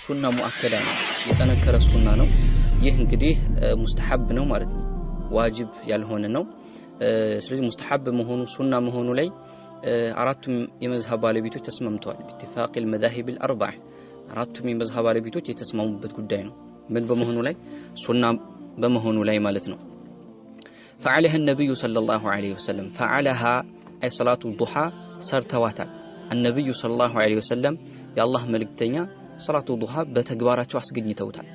ሱና ሙአከዳ ነው የተነከረ ሱና ነው ይህ እንግዲህ ሙስተሐብ ነው ማለት ነው ዋጅብ ያልሆነ ነው ስለዚህ ሙስተሐብ መሆኑ ሱና መሆኑ ላይ አራቱም የመዝሐብ ባለቤቶች ተስማምተዋል باتفاق المذاهب الاربعه አራቱም የመዝሐብ ባለቤቶች የተስማሙበት ጉዳይ ነው ምን በመሆኑ ላይ ሱና በመሆኑ ላይ ማለት ነው فعلها النبي صلى الله عليه وسلم فعلها اي صلاه الضحى ሰርተዋታል النبي صلى الله عليه وسلم يا الله መልእክተኛ صلاه الضحى በተግባራቸው አስገኝተውታል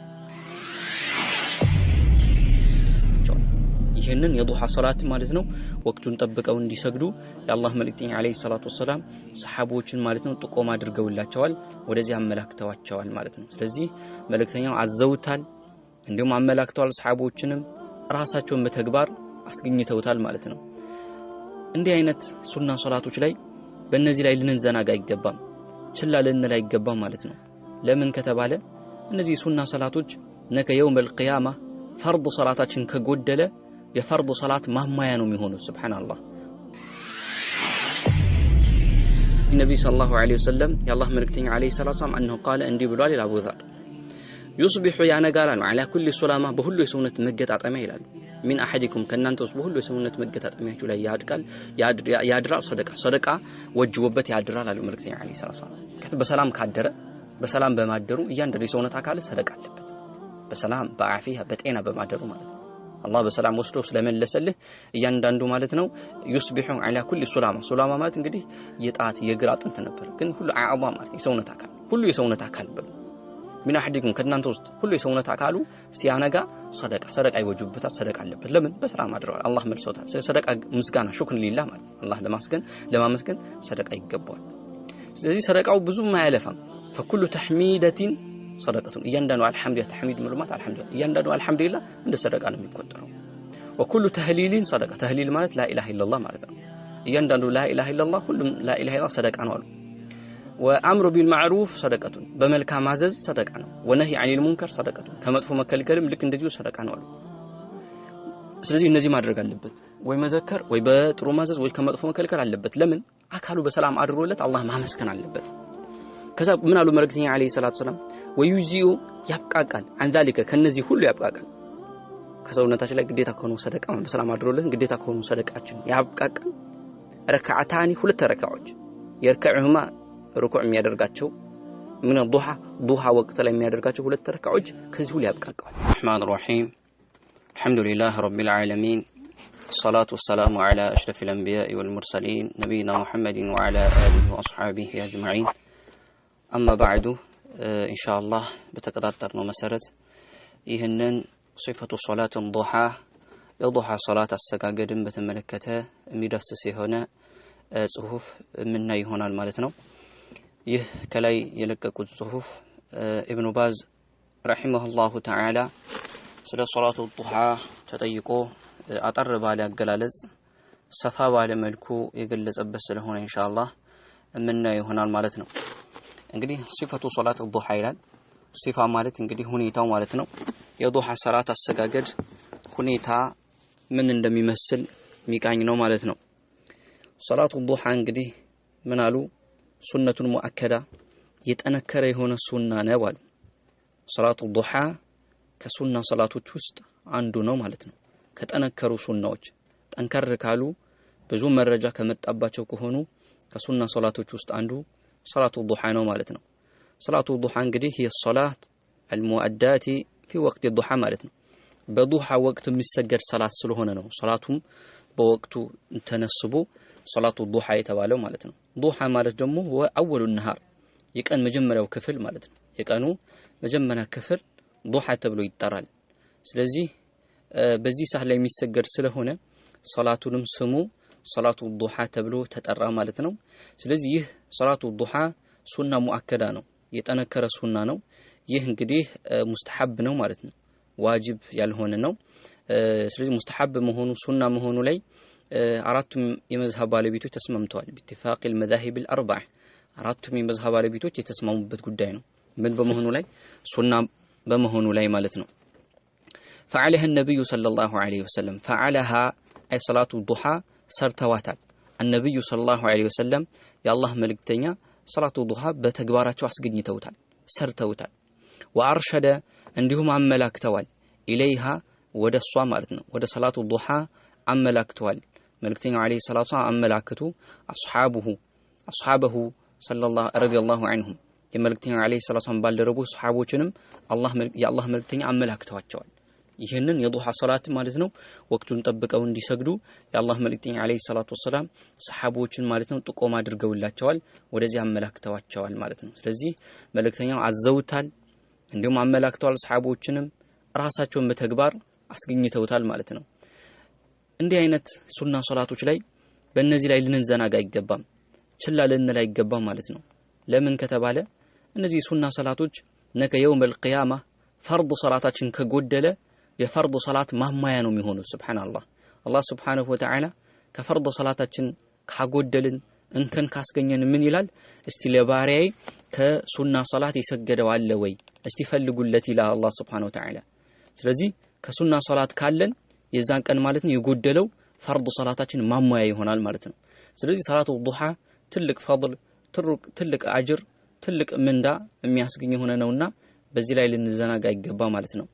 ይሄንን የዱሃ ሶላት ማለት ነው ወቅቱን ጠብቀው እንዲሰግዱ የአላህ መልእክተኛ አለይሂ ሰላቱ ወሰለም ሰሃቦችን ማለት ነው ጥቆማ አድርገውላቸዋል ወደዚህ አመላክተዋቸዋል ማለት ነው ስለዚህ መልእክተኛው አዘውታል እንዲሁም አመላክተዋል ሰሃቦችንም ራሳቸውን በተግባር አስገኝተውታል ማለት ነው እንዲህ አይነት ሱና ሶላቶች ላይ በእነዚህ ላይ ልንዘናጋ አይገባም ችላ ልንል አይገባም ማለት ነው ለምን ከተባለ እነዚህ ሱና ሶላቶች ነገ የውመል ቂያማ ፈርድ ሶላታችን ከጎደለ የፈርድ ሶላት ማማያ ነው የሚሆነው ሱብሃንአላህ ነብይ ሰለላሁ ዐለይሂ ወሰለም የአላህ መልእክተኛ ዐለይሂ ሰላቱ ወሰለም انه قال እንዲህ ብሏል አቡ ዘር يصبح ያነጋራ ነው على كل سلامه በሁሉ የሰውነት መገጣጠሚያ ይላል من احدكم ከናንተ ውስጥ በሁሉ የሰውነት መገጣጠሚያችሁ ላይ ያድራል ሰደቃ ወጅቦበት ያድራል አሉ መልእክተኛ ዐለይሂ ሰላቱ ወሰለም በሰላም ካደረ በሰላም በማደሩ እያንዳንዱ የሰውነት አካል ሰደቃ አለበት በሰላም በአፊያ በጤና በማደሩ ማለት ነው አላህ በሰላም ወስዶ ስለመለሰልህ እያንዳንዱ ማለት ነው يصبح على كل سلامه ማለት እንግዲህ የጣት የግራ አጥንት ነበር ግን ሁሉ አዕባ ማለት የሰውነት አካል ሁሉ የሰውነት አካል በሉ ምን አሐድኩም ከናንተ ውስጥ ሁሉ የሰውነት አካሉ ሲያነጋ ሰደቃ ይወጅብበት ሰደቃ አለበት ለምን በሰላም አድረዋል አላህ መልሶታል ሰደቃ ምስጋና ሹክር ሊላህ ማለት አላህ ለማመስገን ሰደቃ ይገባዋል ስለዚህ ሰደቃው ብዙም አይለፋም فكل تحميدة صدقه እያንዳንዱ አልহামዱሊላህ ተህሚድ ምርማት አልহামዱሊላህ እያንዳንዱ አልহামዱሊላህ እንደ ሰደቃ ነው የሚቆጠረው وكل تهليل صدقه تهليل ማለት لا اله الا الله ማለት ነው እያንዳንዱ لا اله الا الله ሁሉም لا اله الا الله ሰደቃ ነው አሉ وامر بالمعروف صدقه በመልካም ማዘዝ ሰደቃ ነው ونهي عن المنكر صدقه ከመጥፎ መከልከልም ልክ እንደዚሁ ሰደቃ ነው አሉ ስለዚህ እነዚህ ማድረግ አለበት ወይ መዘከር ወይ በጥሩ ማዘዝ ወይ ከመጥፎ መከልከል አለበት ለምን አካሉ በሰላም አድሮለት አላህ ማመስገን አለበት ከዛ ምን አሉ መልእክተኛ አለይሂ ሰላቱ ሰላም ወዩዚኡ ያብቃቃል عن ذلك ከነዚህ ሁሉ ያብቃቃል ከሰውነታችን ላይ ግዴታ ከሆነ ሰደቃ በሰላም አድሮለት ግዴታ ከሆነ ሰደቃችን ያብቃቃል ረካዓታኒ ሁለት ረካዓዎች የርካዑማ ሩኩዕ የሚያደርጋቸው ምን ዱሃ ወቅት ላይ የሚያደርጋቸው ሁለት ረካዓዎች ከዚህ ሁሉ ያብቃቃል الرحمن الرحيم الحمد لله رب العالمين الصلاة والسلام على أشرف الأنبياء والمرسلين نبينا محمد وعلى آله وأصحابه أجمعين أما بعد إن شاء الله بتقدرنا مسرت ይህንን صفة صلاة الضحى የضحى صلاة አሰጋገድን በተመለከተ የሚዳስስ የሆነ ጽሁፍ ምንና ይሆናል ማለት ነው ይህ ከላይ የለቀቁት ጽሁፍ ኢብኑ ባዝ ረሂመሁላሁ ተዓላ ስለ ሶላቱ الضحى ተጠይቆ አጠር ባለ አገላለጽ ሰፋ ባለ መልኩ የገለጸበት ስለሆነ ኢንሻአላህ ምንና ይሆናል ማለት ነው እንግዲህ ሲፈቱ ሶላት الضحى ይላል ሲፋ ማለት እንግዲህ ሁኔታው ማለት ነው የضحى ሰላት አሰጋገድ ሁኔታ ምን እንደሚመስል ሚቃኝ ነው ማለት ነው ሶላቱ الضحى እንግዲህ ምን አሉ ሱነቱን ሙአከዳ የጠነከረ የሆነ ሱና ነው አሉ ሶላቱ الضحى ከሱና ሶላቶች ውስጥ አንዱ ነው ማለት ነው ከጠነከሩ ሱናዎች ጠንከር ካሉ ብዙ መረጃ ከመጣባቸው ከሆኑ ከሱና ሶላቶች ውስጥ አንዱ صلاة الضحى ነው ማለት ነው صلاة الضحى እንግዲህ የሶላት المؤدات في وقت الضحى ማለት ነው በضحى ወቅት የሚሰገድ ሰላት ስለሆነ ነው ሶላቱም በወቅቱ ተነስቦ صلاة الضحى የተባለው ማለት ነው ضحى ማለት ደግሞ هو اول النهار የቀን መጀመሪያው ክፍል ማለት ነው የቀኑ መጀመሪያ ክፍል ضحى ተብሎ ይጠራል ስለዚህ በዚህ ሰዓት ላይ የሚሰገድ ስለሆነ ሶላቱንም ስሙ صلاة الضحى ተብሎ ተጠራ ማለት ነው ስለዚህ ይህ صلاة الضحى ሱና ሙአከዳ ነው የጠነከረ ሱና ነው ይህ እንግዲህ ሙስተሐብ ነው ማለት ነው ዋጅብ ያልሆነ ነው ስለዚህ ሙስተሐብ መሆኑ ሱና መሆኑ ላይ አራቱም የመዝሐብ ባለቤቶች ተስማምተዋል باتفاق المذاهب الاربعه አራቱም የመዝሐብ ባለቤቶች የተስማሙበት ጉዳይ ነው ምን በመሆኑ ላይ ሱና በመሆኑ ላይ ማለት ነው فعلها النبي صلى الله عليه وسلم فعلها اي صلاة الضحى ሰርተዋታል النبي صلى الله عليه وسلم يا الله ملكتنيا صلاة الضحى بتكباراتو አስገኝተውታል ሰርተውታል وارشد እንዲሁም አመላክተዋል ኢለይሃ ወደ እሷ ማለት ነው ወደ ሰላቱ ዱሃ አመላክተዋል መልክተኛው አለይሂ ሰላቱ አመላክቱ አስሐበሁ ሰለላሁ ረዲየላሁ ዐንሁም የመልክተኛው አለይሂ ሰላቱ ባልደረቡ ሱሐቦችንም የአላህ መልክተኛ አመላክተዋቸዋል ይሄንን የዱሃ ሶላት ማለት ነው ወቅቱን ጠብቀው እንዲሰግዱ የአላህ መልእክተኛ አለይሂ ሰላቱ ወሰለም ሰሃቦችን ማለት ነው ጥቆማ አድርገውላቸዋል ወደዚህ አመላክተዋቸዋል ማለት ነው ስለዚህ መልእክተኛው አዘውታል እንዲሁም አመላክተዋል ሰሃቦችንም ራሳቸውን በተግባር አስገኝተውታል ማለት ነው እንዲህ አይነት ሱና ሶላቶች ላይ በእነዚህ ላይ ልንዘናጋ አይገባም ችላ ልንል አይገባም ማለት ነው ለምን ከተባለ እነዚህ ሱና ሶላቶች ነገ የውመል ቂያማ ፈርድ ሶላታችን ከጎደለ የፈርድ ሶላት ማማያ ነው የሚሆነው ሱብሃንአላህ አላህ ሱብሃነሁ ወተዓላ ከፈርድ ሶላታችን ካጎደልን እንከን ካስገኘን ምን ይላል እስቲ ለባሪያዬ ከሱና ሶላት የሰገደው አለ ወይ እስቲ ፈልጉለት ይላል አላህ ሱብሃነሁ ወተዓላ ስለዚህ ከሱና ሶላት ካለን የዛን ቀን ማለት ነው የጎደለው ፈርድ ሶላታችን ማማያ ይሆናል ማለት ነው ስለዚህ ሰላቱ ዱሃ ትልቅ ፈضል ትልቅ አጅር ትልቅ ምንዳ የሚያስገኝ ሆነ ነውና በዚህ ላይ ልንዘናጋ ይገባ ማለት ነው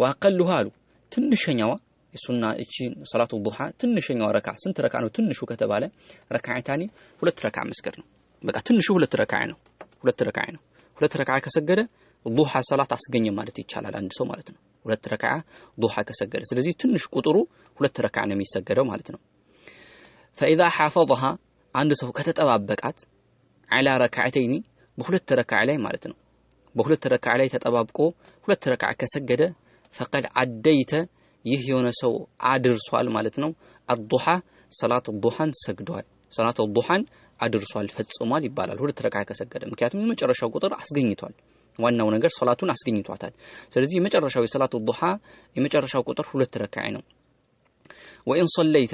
واقلها አሉ ትንሽኛዋ የሱና እቺ ሰላቱ ዱሃ ትንሽኛዋ ረካ ስንት ረካ ነው ትንሹ ከተባለ ረካዓታኒ ሁለት ረካ መስገድ ነው በቃ ትንሹ ሁለት ረካ ነው ሁለት ረካ ከሰገደ ዱሃ ሰላት አስገኘ ማለት ይቻላል አንድ ሰው ማለት ነው ሁለት ረካ ዱሃ ከሰገደ ስለዚህ ትንሽ ቁጥሩ ሁለት ረካ ነው የሚሰገደው ማለት ነው فاذا حافظها አንድ ሰው ከተጠባበቃት على ركعتين በሁለት ረካ ላይ ማለት ነው በሁለት ረካ ላይ ተጠባብቆ ሁለት ረካ ከሰገደ فقد عديت ይህ የሆነ ሰው አድርሷል ማለት ነው الضحى صلاه الضحى ሰግዷል صلاه الضحى አድርሷል ፈጽሟል ይባላል ሁለት ረካ ከሰገደ ምክንያቱም የመጨረሻው ቁጥር አስገኝቷል ዋናው ነገር ሶላቱን አስገኝቷታል ስለዚህ የመጨረሻው የሶላቱ ዱሃ የመጨረሻው ቁጥር ሁለት ረካ ነው وان صليت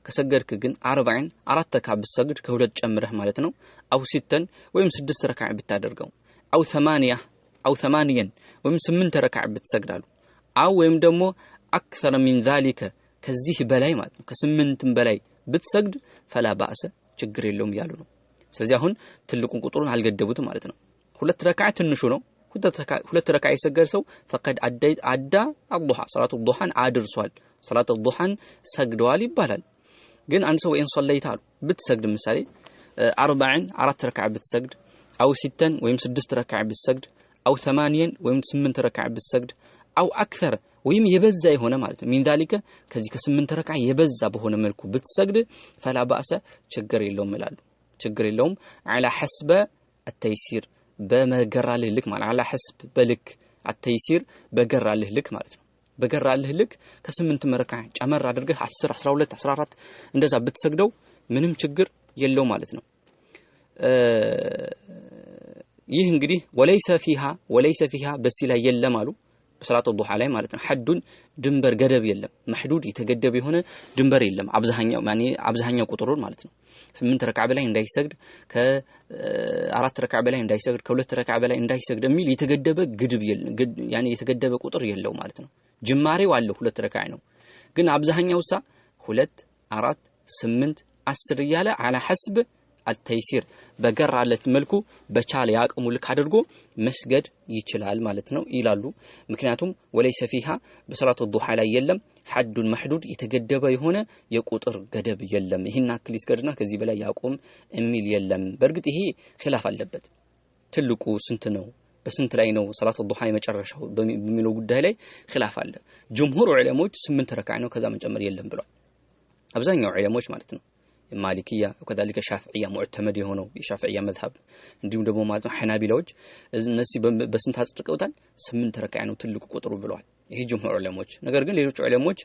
ከሰገድክ ግን 40 አራት ረካ ብትሰግድ ከሁለት ጨምረህ ማለት ነው አው 6 ወይም 6 ረካ ብታደርገው አው 8 ወይም 8 ረካ ብትሰግዳሉ አው ወይም ደግሞ አክثر من ذلك ከዚህ በላይ ማለት ነው ከ8 በላይ ብትሰግድ فلا باس ችግር የለውም ያሉ ነው ስለዚህ አሁን ትልቁን ቁጥሩን አልገደቡት ማለት ነው ሁለት ረካ ትንሹ ነው ሁለት ረካ የሰገደ ሰው فقد عدى الضحى صلاه الضحى አድርሷል صلاه الضحى ሰግዷል ይባላል ግን አንድ ሰው ወይን ሶለይታሉ ብትሰግድ ምሳሌ 40 አራት ረካ ብትሰግድ አው 6 ወይም 6 ረካ ብትሰግድ አው 8 ወይም 8 ረካ ብትሰግድ አው አክثر ወይም የበዛ የሆነ ማለት ነው ذلك ከዚህ ከ8 ረካ የበዛ በሆነ መልኩ ብትሰግድ فلا باس ችግር የለውም ይላሉ ችግር የለውም على حسب التيسير በመገራልህ ልክ ማለት على حسب በልክ التيسير በገራልህ ልክ ማለት ነው በገራልህ ልክ ከ8 ረካ ጨመር አድርገህ 10 12 14 እንደዛ ብትሰግደው ምንም ችግር የለው ማለት ነው ይህ እንግዲህ ወለይሰ ፊሃ በሲ ላይ የለም አሉ በሰላቱ ዱሃ ላይ ማለት ነው ሐዱን ድንበር ገደብ የለም መህዱድ የተገደበ የሆነ ድንበር የለም አብዛኛው ቁጥሩን ማለት ነው 8 ረካ በላይ እንዳይሰግድ ከ4 ረካ በላይ እንዳይሰግድ ከ2 ረካ በላይ እንዳይሰግድ የሚል የተገደበ ግድብ የለም የተገደበ ቁጥር የለው ማለት ነው ጅማሬው አለ 2 ረካ ነው ግን አብዛኛው 2 4 8 10 እያለ على حسب التيسير በገራለት መልኩ በቻለ ያቀሙ ልክ አድርጎ መስገድ ይችላል ማለት ነው ይላሉ ምክንያቱም ወለይሰ ፊሃ በሰላቱ ዱሃ ላይ የለም ሐዱን መህዱድ የተገደበ የሆነ የቁጥር ገደብ የለም ይሄን አክል ይስገድና ከዚህ በላይ ያቆም የሚል የለም በርግጥ ይሄ ኺላፍ አለበት ትልቁ ስንት ነው በስንት ላይ ነው ሰላቱ ዱሃ የመጨረሻው በሚለው ጉዳይ ላይ ኺላፍ አለ ጅምሁር ዑለሞች 8 ረካ ነው ከዛ መጨመር የለም ብሏል አብዛኛው ዑለሞች ማለት ነው ማሊኪያ ወከذلك ሻፊዒያ ሙዕተመድ የሆነው የሻፊዒያ መዝሐብ እንዲሁም ደግሞ ማለት ነው ሐናቢላዎች እነዚህ በስንት አጽድቀውታል 8 ረካ ነው ትልቁ ቁጥሩ ብለዋል ይሄ ጅምሁር ዑለሞች ነገር ግን ሌሎች ዑለሞች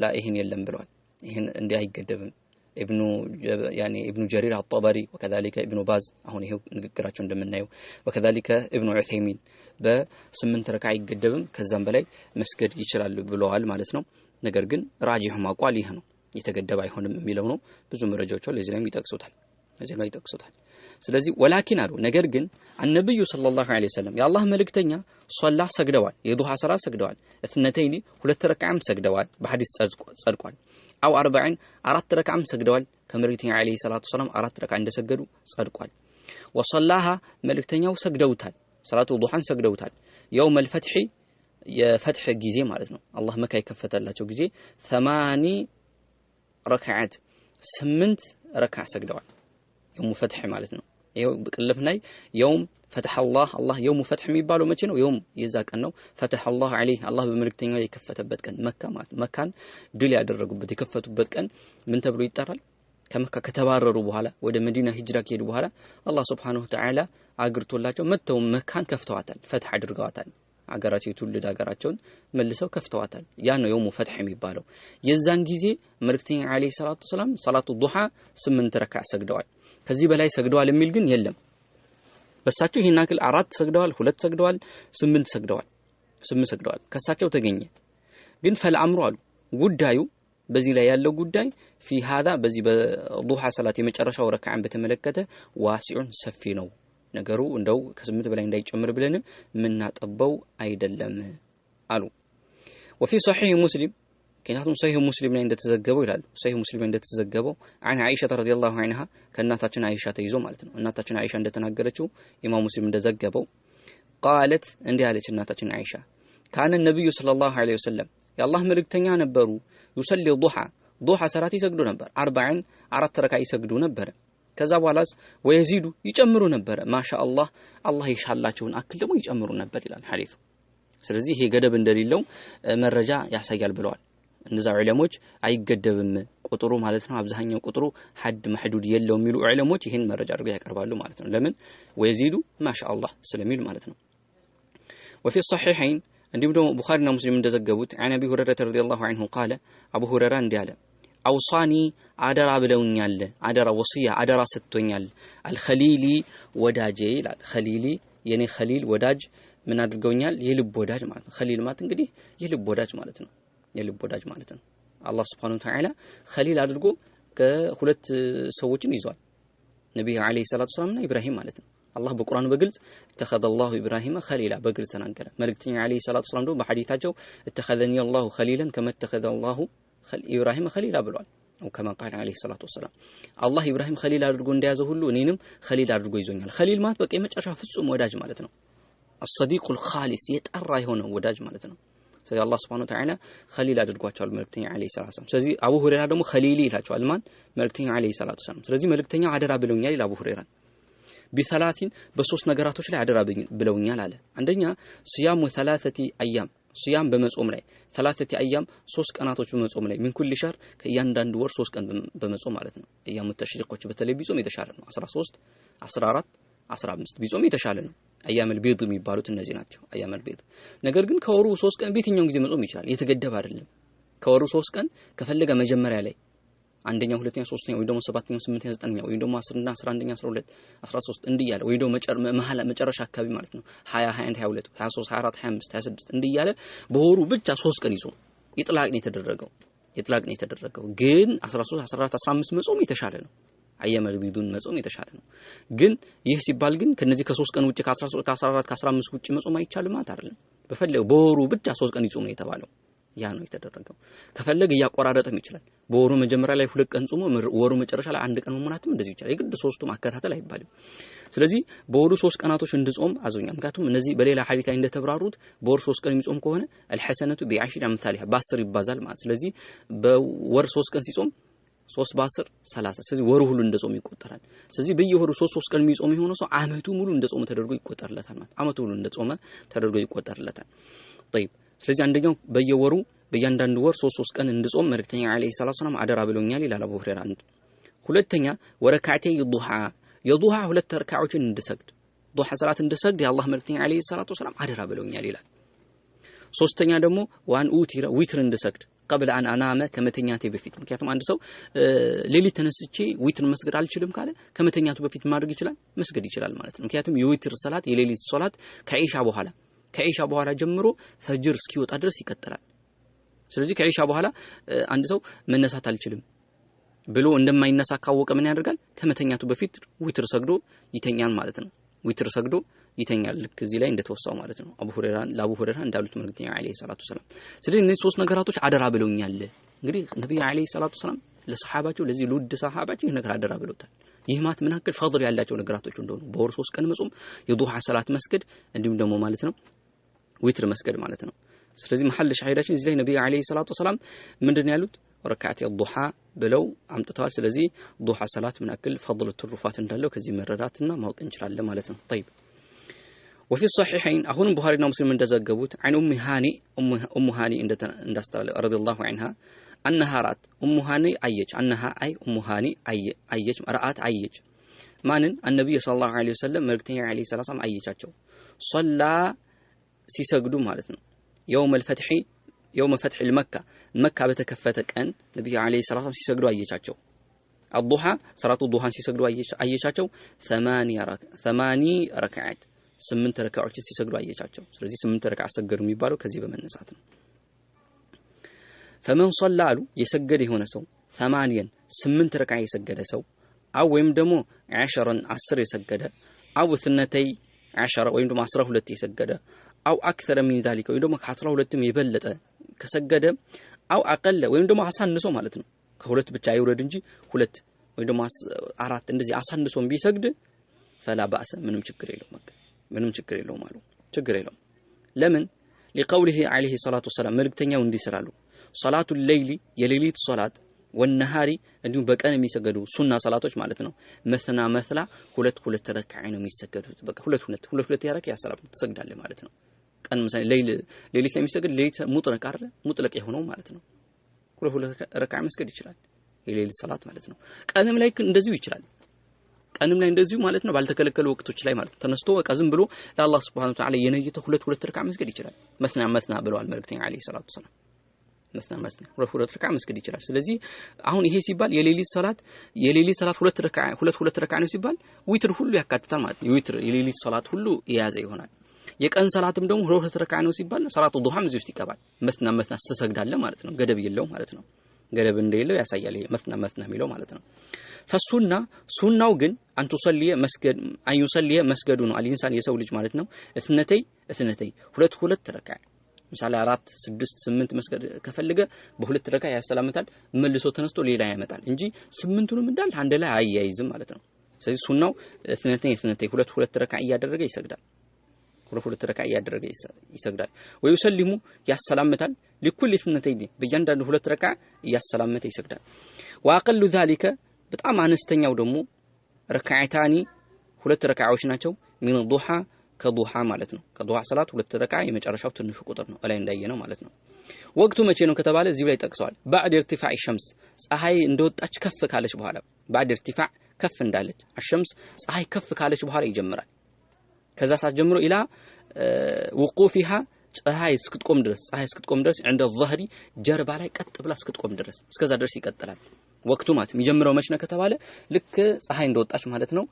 ላ ይሄን የለም ብለዋል ይሄን እንዲህ አይገደብም ابن جرير الطبري وكذلك ابن باز አሁን ይሄው ንግግራቸው እንደምናየው وكذلك ابن عثيمين በ8 ረካ አይገደብም ከዛም በላይ መስገድ ይችላል ብለዋል ማለት ነው ነገር ግን ራጂህ ማቋል ይሄ ነው የተገደበ አይሆንም የሚለው ነው ብዙ መረጃዎች ለዚህ ላይ ይጠቅሱታል ስለዚህ ወላኪን አሉ ነገር ግን አንነብዩ ሰለላሁ ዐለይሂ ወሰለም የአላህ መልእክተኛ ሶላህ ሰግደዋል የዱሃ ሰላት ሰግደዋል እትነተይኒ ሁለት ረካዓም ሰግደዋል በሐዲስ ጸድቋል አው 40 አራት ረካዓም ሰግደዋል ከመልእክተኛው አለይሂ ሰላቱ ሰላም አራት ረካዓ እንደሰገዱ ጸድቋል ወሰላሃ መልእክተኛው ሰግደውታል ሰላቱ ዱሃን ሰግደውታል يوم الفتح የፈትህ ጊዜ ማለት ነው አላህ መካ የከፈተላቸው ጊዜ 8 ረካዓት 8 ረካዓ ሰግደዋል يوم فتح ማለት ነው ይሄው በቅልፍ ላይ يوم فتح الله يوم فتح የሚባለው መቼ ነው يوم የዛ ቀን ነው فتح الله عليه አላህ በመልእክተኛው የከፈተበት ቀን መካ ማለት መካን ድል ያደረጉበት የከፈቱበት ቀን ምን ተብሎ ይጠራል ከመካ ከተባረሩ በኋላ ወደ መዲና ሂጅራ ከሄዱ በኋላ አላህ Subhanahu Wa Ta'ala አግርቶላቸው መተው መካን ከፍተዋታል ፈትህ አድርገዋታል አገራቸው የትውልድ አገራቸውን መልሰው ከፍተዋታል ያ ነው የውሙ ፈትህ የሚባለው የዛን ጊዜ መልእክተኛው አለይሂ ሰላቱ ሰላም ሰላቱ ዱሃ 8 ረካዓ ሰግደዋል ከዚህ በላይ ሰግደዋል የሚል ግን የለም በሳቸው ይሄን አክል 4 ሰግደዋል 2 ሰግደዋል 8 ሰግደዋል ከሳቸው ተገኘ ግን ፈልአምሩ አሉ ጉዳዩ በዚህ ላይ ያለው ጉዳይ في هذا በዚህ በዱሃ ሰላት የመጨረሻው ረካዓን በተመለከተ ዋሲዑን ሰፊ ነው ነገሩ እንደው ከ8 በላይ እንዳይጨምር ብለን ምናጠበው አይደለም አሉ وفي صحيح مسلم كانوا صحيح مسلم ላይ እንደተዘገበው ይላል صحيح مسلم ላይ እንደተዘገበው عن عائشة رضي الله عنها ከእናታችን አይሻ ተይዞ ማለት ነው እናታችን አይሻ እንደተናገረችው ኢማም ሙስሊም እንደዘገበው قالت እንዲህ አለች እናታችን አይሻ كان النبي صلى الله عليه وسلم የአላህ መልእክተኛ ነበሩ يصلي الضحى ضحى ሰላት ይሰግዱ ነበር 40 አራት ረካዓ ይሰግዱ ነበር ከዛ በኋላስ ወይዚዱ ይጨምሩ ነበር ማሻአላህ አላህ ይሻላቸውን አክል ደግሞ ይጨምሩ ነበር ይላል ሐዲሱ ስለዚህ ይሄ ገደብ እንደሌለው መረጃ ያሳያል ብለዋል እነዛ ዑለሞች አይገደብም ቁጥሩ ማለት ነው አብዛኛው ቁጥሩ ሐድ መህዱድ የለው የሚሉ ዑለሞች ይሄን መረጃ አድርገው ያቀርባሉ ማለት ነው ለምን ወይዚዱ ማሻአላህ ስለሚል ማለት ነው وفي الصحيحين እንዲሁም ደግሞ ቡኻሪና ሙስሊም እንደዘገቡት عن ابي هريره رضي الله عنه قال ابو هريره እንዲህ አለ አውሳኒ አደራ ብለውኛል አደራ ወሲያ አደራ ሰጥቶኛል አልኸሊሊ ወዳጄ ይላል ኸሊሊ የኔ ኸሊል ወዳጅ ምን አድርገውኛል የልብ ወዳጅ ማለት ነው ኸሊል ማለት እንግዲህ የልብ ወዳጅ ማለት ነው የልብ ወዳጅ ማለት ነው አላህ Subhanahu Wa Ta'ala ኸሊል አድርጎ ከሁለት ሰዎችን ይዟል ነብዩ አለይሂ ሰላቱ ሰላምና ኢብራሂም ማለት ነው አላህ በቁርአኑ በግልጽ اتخذ الله ابراهيم خليلا በግልጽ ተናገረ መልእክተኛው አለይሂ ሰላቱ ሰላም ደግሞ በሐዲታቸው اتخذني الله خليلا كما اتخذ الله ኢብራሂም ኸሊል ብሏል او كما قال عليه الصلاه والسلام አላህ ኢብራሂም ኸሊል አድርጎ እንደያዘው ሁሉ እኔንም ኸሊል አድርጎ ይዞኛል ኸሊል ማለት በቃ የመጨረሻ ፍጹም ወዳጅ ማለት ነው الصديق الخالص የጠራ የሆነ ወዳጅ ማለት ነው ስለዚህ አላህ Subhanahu Wa Ta'ala ኸሊል አድርጓቸዋል መልእክተኛው አለይሂ ሰላቱ ሰላም ስለዚህ አቡ ሁረይራ ደግሞ ኸሊሊ ይላቸዋል ማን መልእክተኛው አለይሂ ሰላቱ ሰላም ስለዚህ መልእክተኛው አደራ ብለውኛል ይላል አቡ ሁረይራ بثلاثين በሶስት ነገራቶች ላይ አደራ ብለውኛል አለ አንደኛ صيام 3 ايام صيام በመጾም ላይ 3 ايام 3 ቀናቶች በመጾም ላይ من كل شهر ከእያንዳንዱ ወር 3 ቀን በመጾም ማለት ነው ايام التشريقዎች በተለይ ቢጾም የተሻለ ነው 13 14 15 ቢጾም የተሻለ ነው ايام البيض የሚባሉት እነዚህ ናቸው ايام البيض ነገር ግን ከወሩ 3 ቀን በየትኛው ጊዜ መጾም ይችላል የተገደበ አይደለም ከወሩ 3 ቀን ከፈለገ መጀመሪያ ላይ አንደኛው ሁለተኛው ሶስተኛው ወይ ደግሞ ሰባተኛው ስምንተኛው ዘጠነኛው ወይ ደግሞ 10 እና 11ኛ 12 13 እንዲያለ ወይ ደግሞ መጨረሻ አካባቢ ማለት ነው 20 21 22 23 24 25 26 እንዲያለ በወሩ ብቻ 3 ቀን ይዞ ይጥላቅ ነው የተደረገው ግን 13 14 15 መጾም የተሻለ ነው አየመል ቢዱን መጾም የተሻለ ነው ግን ይህ ሲባል ግን ከነዚህ ከ3 ቀን ውጪ ከ13 ከ14 ከ15 ውጪ መጾም አይቻልም ማለት አይደለም በፈለገው በወሩ ብቻ 3 ቀን ይጾም ነው የተባለው ያ ነው የተደረገው ከፈለገ ያቆራረጥም ይችላል በወሩ መጀመሪያ ላይ 2 ቀን ጾሞ ወሩ መጨረሻ ላይ 1 ቀን መሙላትም እንደዚህ ይችላል የግድ 3ቱም አከታተል አይባልም ስለዚህ በወሩ 3 ቀናቶች እንድጾም አዘኛም ምክንያቱም እነዚህ በሌላ ሐዲስ ላይ እንደተብራሩት በወር 3 ቀን የሚጾም ከሆነ الحسنه بعشر امثالها በ10 ይባዛል ማለት ስለዚህ በወር 3 ቀን ሲጾም 3 በ10 30 ስለዚህ ወሩ ሁሉ እንደጾም ይቆጠራል ስለዚህ በየወሩ 3 ቀን የሚጾም የሆነ ሰው አመቱ ሙሉ እንደጾመ ተደርጎ ይቆጠርለታል ማለት አመቱ ሙሉ እንደጾመ ተደርጎ ይቆጠርለታል طيب ስለዚህ አንደኛው በየወሩ በእያንዳንዱ ወር 3 ቀን እንድጾም መልእክተኛው አለይሂ ሰላቱ ሰላም አደራ ብሎኛል ይላል አቡ ሁረይራ ሁለተኛ ወረካዓተይ ዱሃ የዱሃ 2 ረካዓዎችን እንድሰግድ ዱሃ ሰላት እንድሰግድ የአላህ መልእክተኛው አለይሂ ሰላቱ ሰላም አደራ ብሎኛል ይላል ሶስተኛ ደግሞ ዋን ኡቲራ ዊትር እንድሰግድ قبل ان انام ከመተኛቴ በፊት ምክንያቱም አንድ ሰው ሌሊት ተነስቼ ዊትር መስገድ አልችልም ካለ ከመተኛቱ በፊት ማድረግ ይችላል መስገድ ይችላል ማለት ነው ምክንያቱም የዊትር ሰላት የሌሊት ሶላት ከኢሻ በኋላ ጀምሮ ፈጅር እስኪወጣ ድረስ ይቀጥላል ስለዚህ ከኢሻ በኋላ አንድ ሰው መነሳት አልችልም ብሎ እንደማይነሳ ካወቀ ምን ያደርጋል ከመተኛቱ በፊት ዊትር ሰግዶ ይተኛል ማለት ነው ዊትር ሰግዶ ይተኛል ልክ እዚህ ላይ እንደተወሳው ማለት ነው ለአቡ ሁረይራ እንዳሉት መልእክተኛ አለይሂ ሰላቱ ሰላም ስለዚህ እነዚህ ሶስት ነገራቶች አደራ ብለውኛል እንግዲህ ነብዩ አለይሂ ሰላቱ ሰላም ለሰሃባቸው ለዚህ ለውድ ሰሃባቸው ይሄ ነገር አደራ ብለውታል ይህ ማለት ምን ያክል ፈድል ያላቸው ነገራቶች እንደሆኑ በወር 3 ቀን መጾም የዱሃ ሰላት መስገድ እንዲሁም ደግሞ ማለት ነው ዊትር መስገድ ማለት ነው ስለዚህ መሐል ሻሂዳችን እዚህ ላይ ነብዩ አለይሂ ሰላቱ ሰላም ምንድነው ያሉት ረካዓት የዱሃ ብለው አምጥተዋል ስለዚህ ዱሃ ሰላት ምን ያክል ፈድል ትሩፋት እንዳለው ከዚህ መረዳትና ማወቅ እንችላለን ማለት ነው طيب وفي الصحيحين أهون بخارينا ومسلم من تزجبوت عن أم هاني عند استرال رضي الله عنها أنها رأت أم هاني أيج أنها أي أم هاني أيج رأت أيج مانن النبي صلى الله عليه وسلم مرتين عليه الصلاة والسلام أيجاتشو صلى سيسجدوا مالتنا يوم فتح مكة بتكفتك أن النبي عليه الصلاة والسلام سيسجدوا أيجاتشو الضحى صلاة الضحى سيسجدوا أيجاتشو 8 ركعات 8 ረካዓዎች ሲሰግዱ አየቻቸው ስለዚህ 8 ረካዓ ሰገዱ የሚባለው ከዚህ በመነሳት ነው فمن صلى የሰገደ የሆነ ሰው 8 ረካዓ የሰገደ ሰው አው ወይም ደግሞ 10 የሰገደ አው 12 ወይም ደግሞ 12 የሰገደ አው አክثر من ذلك ወይም ደግሞ ከ12ም የበለጠ ከሰገደ አው አቀለ ወይም ደግሞ አሳንሶ ማለት ነው ከሁለት ብቻ አይወረድ እንጂ 2 ወይም ደግሞ 4 እንደዚህ አሳንሶም ቢሰግድ فلا باس ምንም ችግር የለውም አሉ ችግር የለውም ለምን لقوله عليه الصلاه والسلام መልእክተኛው እንዲህ ስላሉ ሶላቱ ሌይሊ የሌሊት ሶላት ወነሃሪ እንዲሁም በቀን የሚሰገዱ ሱና ሶላቶች ማለት ነው መስላ ሁለት ረካዓ ነው የሚሰገዱት በቃ ሁለት ያረክ ያሰላም ትሰግዳለህ ማለት ነው ቀን ምሳሌ ሌሊት ላይ የሚሰገድ ሌሊት ሙጥለቅ የሆነው ማለት ነው ሁለት ረካዓ መስገድ ይችላል የሌሊት ሶላት ማለት ነው ቀንም ላይ እንደዚሁ ይችላል ቀንም ላይ እንደዚሁ ማለት ነው ባልተከለከሉ ወቅቶች ላይ ማለት ተነስቶ በቃ ዝም ብሎ ለአላህ Subhanahu Wa Ta'ala የነየተ ሁለት ረካዓ መስገድ ይችላል መስና ብለዋል መልእክተኛ አለይሂ ሰላቱ ሰላም መስና ሁለት ረካዓ መስገድ ይችላል ስለዚህ አሁን ይሄ ሲባል የሌሊት ሰላት ሁለት ረካዓ ነው ሲባል ዊትር ሁሉ ያካትታል ማለት ነው የሌሊት ሰላት ሁሉ የያዘ ይሆናል የቀን ሰላትም ደግሞ ሁለት ረካዓ ነው ሲባል ሰላቱ ዱሃም እዚህ ውስጥ ይገባል መስና ተሰግዳለህ ማለት ነው ገደብ የለው ማለት ነው ገደብ እንደሌለው ያሳያል ይሄ መስና የሚለው ማለት ነው ፈሱና ሱናው ግን አን ዩሰልየ መስገዱ ነው አልኢንሳን የሰው ልጅ ማለት ነው እትነተይ ሁለት ረካዓ ምሳሌ 4 6 8 መስገድ ከፈለገ በሁለት ረካዓ ያሰላምታል መልሶ ተነስቶ ሌላ ያመጣል እንጂ 8ቱንም እንዳል አንድ ላይ አያይዝም ማለት ነው ስለዚህ ሱናው እትነተይ ሁለት ረካዓ እያደረገ ይሰግዳል ሁለት ረካዓ እያደረገ ይሰግዳል ወይሰልሙ ያሰላምታል ለኩል እትነተይ በእያንዳንዱ ሁለት ረካዓ ያሰላምታ ይሰግዳል ወአቀሉ ذلك በጣም አነስተኛው ደግሞ ረካዓታኒ ሁለት ረካዓዎች ናቸው ሚን ዱሃ ከዱሃ ማለት ነው ከዱሃ ሰላት ሁለት ረካዓ የመጨረሻው ትንሹ ቁጥር ነው ላይ እንዳየነው ማለት ነው ወቅቱ መቼ ነው ከተባለ እዚህ ላይ ጠቅሰዋል بعد ارتفاع الشمس ፀሐይ እንደወጣች ከፍ ካለች በኋላ بعد ارتفاع ከፍ እንዳለች الشمس ፀሐይ ከፍ ካለች በኋላ ይጀምራል ከዛ ሰዓት ጀምሮ ኢላ وقوفها ፀሐይ እስክትቆም ድረስ عند الظهر ጀርባ ላይ ቀጥ ብላ እስክትቆም ድረስ እስከዛ ድረስ ይቀጥላል ወቅቱ ማለት የሚጀምረው መች ነው ከተባለ ልክ ፀሐይ እንደወጣች ማለት ነው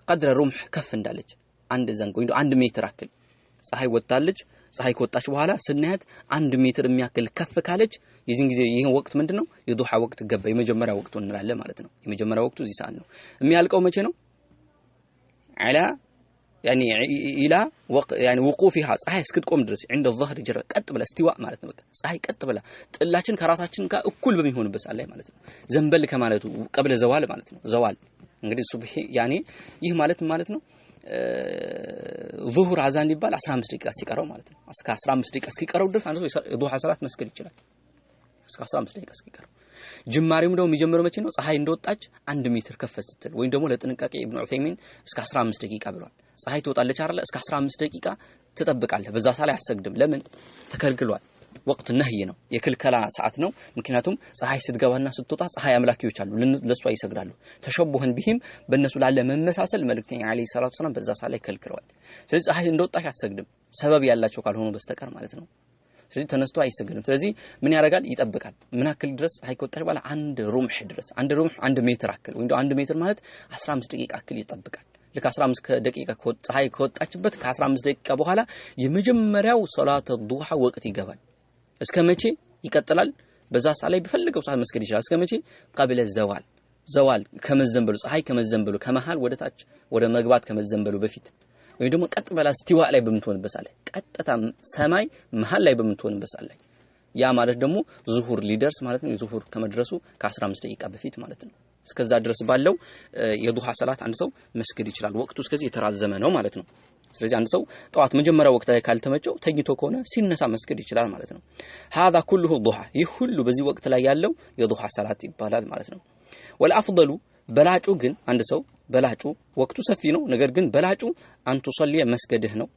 قدر رمح ከፍ እንዳለች አንድ ዘንግ ወይ 1 ሜትር አክል ፀሐይ ወጣለች ፀሐይ ከወጣች በኋላ ስናያት 1 ሜትር የሚያክል ከፍ ካለች የዚህን ጊዜ ይሄ ወቅት ምንድነው የዱሃ ወቅት ገባ የመጀመሪያ ወቅቱ እንላለን ማለት ነው የመጀመሪያ ወቅቱ እዚህ ሰዓት ነው የሚያልቀው መቼ ነው على يعني الى يعني وقوفها ፀሐይ እስክትቆም ድረስ عند الظهر جر ቀጥ ብላ استواء ማለት ነው በቃ ፀሐይ ቀጥ ብላ ጥላችን ከራሳችን ጋር እኩል በሚሆንበት ሰዓት ላይ ማለት ነው ዘንበል ከማለቱ قبل زوال ማለት ነው ዘዋል እንግዲህ ሱብሂ ያኔ ይህ ማለት ነው ዙሁር አዛን ሊባል 15 ደቂቃ ሲቀረው ማለት ነው እስከ 15 ደቂቃ እስኪቀረው ድረስ አንዱ የዱሃ ሰላት መስገድ ይችላል እስከ 15 ደቂቃ እስኪቀረው ጅማሬው ደግሞ የሚጀምረው መቼ ነው ፀሐይ እንደወጣች 1 ሜትር ከፍ ስትል ወይ ደግሞ ለጥንቃቄ ኢብኑ ዑሰይሚን እስከ 15 ደቂቃ ብሏል ፀሐይ ትወጣለች አይደል እስከ 15 ደቂቃ ትጠብቃለህ በዛ ሰዓት ላይ አሰግድም ለምን ተከልክሏል ወቅት ነህይ ነው የክልከላ ሰዓት ነው ምክንያቱም ፀሐይ ስትገባና ስትወጣ ፀሐይ አምላኪዎች አሉ ለሷ ይሰግዳሉ ተሸቡህን ቢህም በእነሱ ላለ መመሳሰል መልእክተኛ አለይሂ ሰላቱ ሰላም በዛ ሰዓት ላይ ከልክለዋል ስለዚህ ፀሐይ እንደወጣች አትሰግድም ሰበብ ያላቸው ካልሆኑ በስተቀር ማለት ነው ስለዚህ ተነስቶ አይሰግድም ስለዚህ ምን ያደርጋል ይጠብቃል ምን አክል ድረስ ፀሐይ ከወጣች በኋላ 1 ሩምህ ድረስ 1 ሜትር አክል ወይ 1 ሜትር ማለት 15 ደቂቃ አክል ይጠብቃል ለካ 15 ደቂቃ ፀሐይ ከወጣችበት ከ15 ደቂቃ በኋላ የመጀመሪያው ሶላተ ዱሃ ወቅት ይገባል እስከ መቼ ይቀጥላል በዛ ሰዓት ላይ በፈልገው ሰዓት መስገድ ይችላል እስከ መቼ قبل ዘዋል ከመዘንበሉ ፀሐይ ከመዘንበሉ ከመሃል ወደ ታች ወደ መግባት ከመዘንበሉ በፊት ወይ ደግሞ ቀጥ በላ እስቲዋ ላይ በመትሆንበት ሰዓት ላይ ቀጥታ ሰማይ መሃል ላይ በመትሆንበት ሰዓት ላይ ያ ማለት ደግሞ ዙሁር ሊደርስ ማለት ነው ዙሁር ከመድረሱ ከ15 ደቂቃ በፊት ማለት ነው እስከዛ ድረስ ባለው የዱሃ ሰላት አንድ ሰው መስገድ ይችላል ወቅቱ እስከዚህ የተራዘመ ነው ማለት ነው ስለዚህ አንድ ሰው ጧት መጀመሪያ ወቅት ላይ ካልተመቸው ተኝቶ ከሆነ ሲነሳ መስገድ ይችላል ማለት ነው هذا كله ضحى ይህ ሁሉ በዚህ ወቅት ላይ ያለው የዱሃ ሰላት ይባላል ማለት ነው والافضل በላጩ ግን አንድ ሰው በላጩ ወቅቱ ሰፊ ነው ነገር ግን በላጩ አንቱ ሶሊየ መስገድህ ነው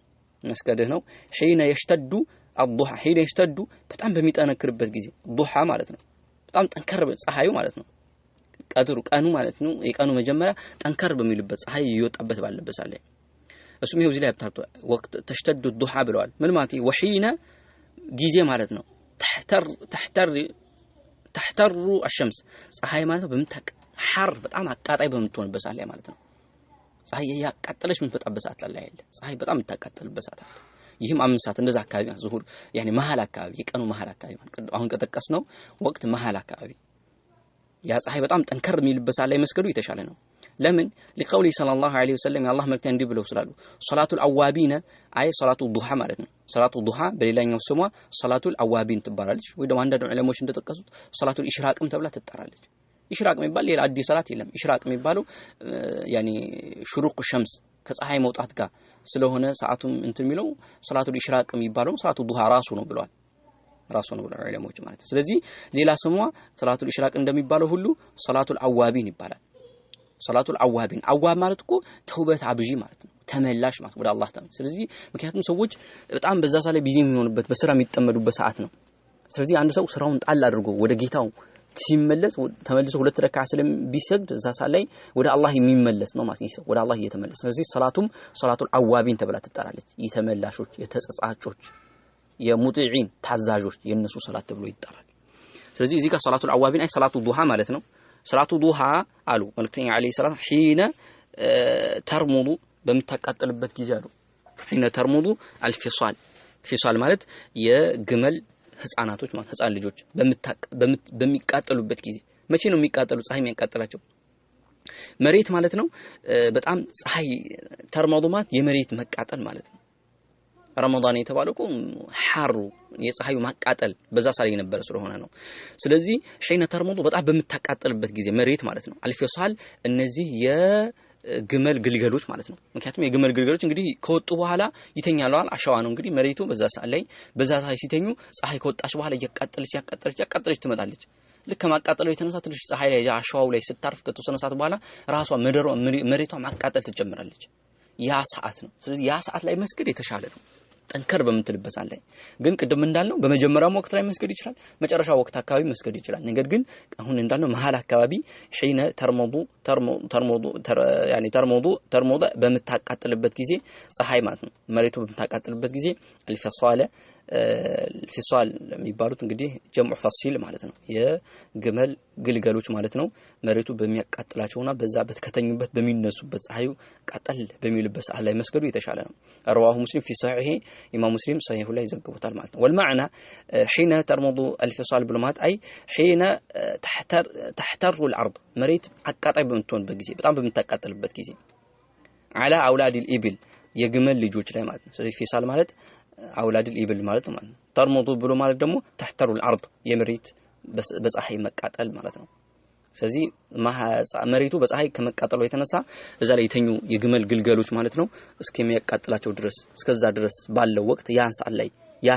حين يشتد الضحى حين يشتد በጣም በሚጠነክርበት ጊዜ ዱሃ ማለት ነው በጣም ጠንከር ፀሐዩ ማለት ነው ቀኑ ማለት ነው የቀኑ መጀመሪያ ጠንከር በሚልበት ፀሐይ ይወጣበት ባለበት ሳለ እሱም ይኸው እዚህ ላይ አብታርቶ ወቅት ተሽተዱ الضحى ብለዋል ምን ማለት وحين ጊዜ ማለት ነው تحتر الشمس ፀሐይ ማለት ነው በመታቅ ሐር በጣም አቃጣይ በመትሆንበት ሰዓት ላይ ማለት ነው ፀሐይ ያቃጠለሽ የምትወጣበት ሰዓት ላይ አይደል ፀሐይ በጣም የምታቃጠልበት ሰዓት አለ ይህም 5 ሰዓት እንደዛ አካባቢ ዙሁር ያኒ መሃል አካባቢ የቀኑ መሃል አካባቢ አሁን ከጠቀስ ነው ወቅት መሃል አካባቢ ያ ፀሐይ በጣም ጠንከር የሚልበት ሰዓት ላይ መስገዱ የተሻለ ነው ለምን ለቀውሊ ሰለላሁ ዐለይሂ ወሰለም የአላህ መልእክተኛ እንዲህ ብለው ስላሉ ሶላቱል አዋቢነ አይ ሶላቱ ዱሃ ማለት ነው ሶላቱ ዱሃ በሌላኛው ስሟ ሶላቱል አዋቢን ትባላለች ወይ ደግሞ አንዳንድ ዑለሞች እንደጠቀሱት ሶላቱል ኢሽራቅም ተብላ ትጠራለች ኢሽራቅ የሚባል ሌላ አዲስ ሰላት የለም ኢሽራቅ የሚባለው ያኒ ሹሩቅ ሸምስ ከፀሐይ መውጣት ጋር ስለሆነ ሰዓቱም እንትን የሚለው ሶላቱል ኢሽራቅ የሚባለው ሶላቱ ዱሃ ራሱ ነው ብለዋል ዑለሞች ማለት ነው ስለዚህ ሌላ ስሟ ሶላቱል ኢሽራቅ እንደሚባለው ሁሉ ሶላቱል አዋቢን ይባላል ሶላቱል አዋቢን አዋብ ማለት እኮ ተውበት አብጂ ማለት ነው ተመላሽ ማለት ወደ አላህ ተመለስ ስለዚህ ምክንያቱም ሰዎች በጣም በዛ ሰዓት ላይ ቢዚ የሚሆኑበት በስራ የሚጠመዱበት ሰዓት ነው ስለዚህ አንድ ሰው ስራውን ጣል አድርጎ ወደ ጌታው ሲመለስ ተመልሶ ሁለት ረካዓ ስለሚሰግድ እዛ ሰዓት ላይ ወደ አላህ የሚመለስ ነው ማለት ነው ወደ አላህ እየተመለሰ ስለዚህ ሰላቱም ሶላቱል አዋቢን ተብላ ትጠራለች የተመላሾች የተጸጻቾች የሙጢዒን ታዛዦች የነሱ ሰላት ተብሎ ይጠራል ስለዚህ እዚህ ጋር ሰላቱል አዋቢን አይ ሰላቱ ዱሃ ማለት ነው ሰላቱ ዱሃ አሉ መልእክተኛ አለይሂ ሰላም حين ተርሙዱ በመታቃጠልበት ጊዜ አሉ حين ተርሙዱ الفصال ፊሳል ማለት የግመል ህፃናቶች ማለት ህፃን ልጆች በሚቃጠሉበት ጊዜ መቼ ነው የሚቃጠሉ ፀሐይ የሚያቃጥላቸው መሬት ማለት ነው በጣም ፀሐይ ተርሙዱ ማለት የመሬት መቃጠል ማለት ነው ረመዳን የተባለው ሐሩ የፀሐዩ ማቃጠል በዛ ሳላይ ነበር ስለሆነ ነው ስለዚህ حين ተርሙዱ በጣም በመታቃጠልበት ጊዜ መሬት ማለት ነው አልፊሳል እነዚህ የግመል ግልገሎች ማለት ነው ምክንያቱም የግመል ግልገሎች እንግዲህ ከወጡ በኋላ ይተኛሉ አሻዋ ነው እንግዲህ መሬቱ በዛ ሳላይ በዛ ሳይ ሲተኙ ፀሐይ ከወጣች በኋላ ያቃጠለች ትመጣለች ልክ ከማቃጠሉ የተነሳ ትንሽ ፀሐይ ላይ አሻዋው ላይ ስታርፍ ከተወሰነ ሰዓት በኋላ ራሷ መሬቷ ማቃጠል ትጀምራለች ያ ሰዓት ነው ስለዚህ ያ ሰዓት ላይ መስገድ የተሻለ ነው ጠንከር በመትልበት ሰዓት ላይ ግን ቅድም እንዳልነው በመጀመሪያው ወቅት ላይ መስገድ ይችላል መጨረሻው ወቅት አካባቢ መስገድ ይችላል ነገር ግን አሁን እንዳልነው መሃል አካባቢ حين ተርሙዱ በመታቃጠልበት ጊዜ ፀሐይ ማለት ነው መሬቱ በመታቃጠልበት ጊዜ الفصال የሚባሉት እንግዲህ ጀምዑ ፈሲል ማለት ነው የግመል ግልገሎች ማለት ነው መሬቱ በሚያቃጥላቸውና በዛ በተከተኙበት በሚነሱበት ፀሐዩ ቃጠል በሚልበት ሰዓት ላይ መስገዱ የተሻለ ነው رواه مسلم في صحيحه امام مسلم صحيح ላይ ዘግቦታል ማለት ነው والمعنى حين ترمض الفصال بالمات اي حين تحتر الارض መሬት አቃጣይ በምትሆንበት ጊዜ በጣም በምታቃጥልበት ጊዜ على اولاد الابل የግመል ልጆች ላይ ማለት ነው ስለዚህ ፊሳል ማለት አውላድ الابل ማለት ነው ተርሙዱ ብሎ ማለት ደግሞ تحتر الارض የመሬት በፀሐይ መቃጠል ማለት ነው ስለዚህ መሬቱ በፀሐይ ከመቃጠሉ የተነሳ እዛ ላይ የተኙ የግመል ግልገሎች ማለት ነው እስከሚያቃጥላቸው ድረስ እስከዛ ድረስ ባለው ወቅት ያ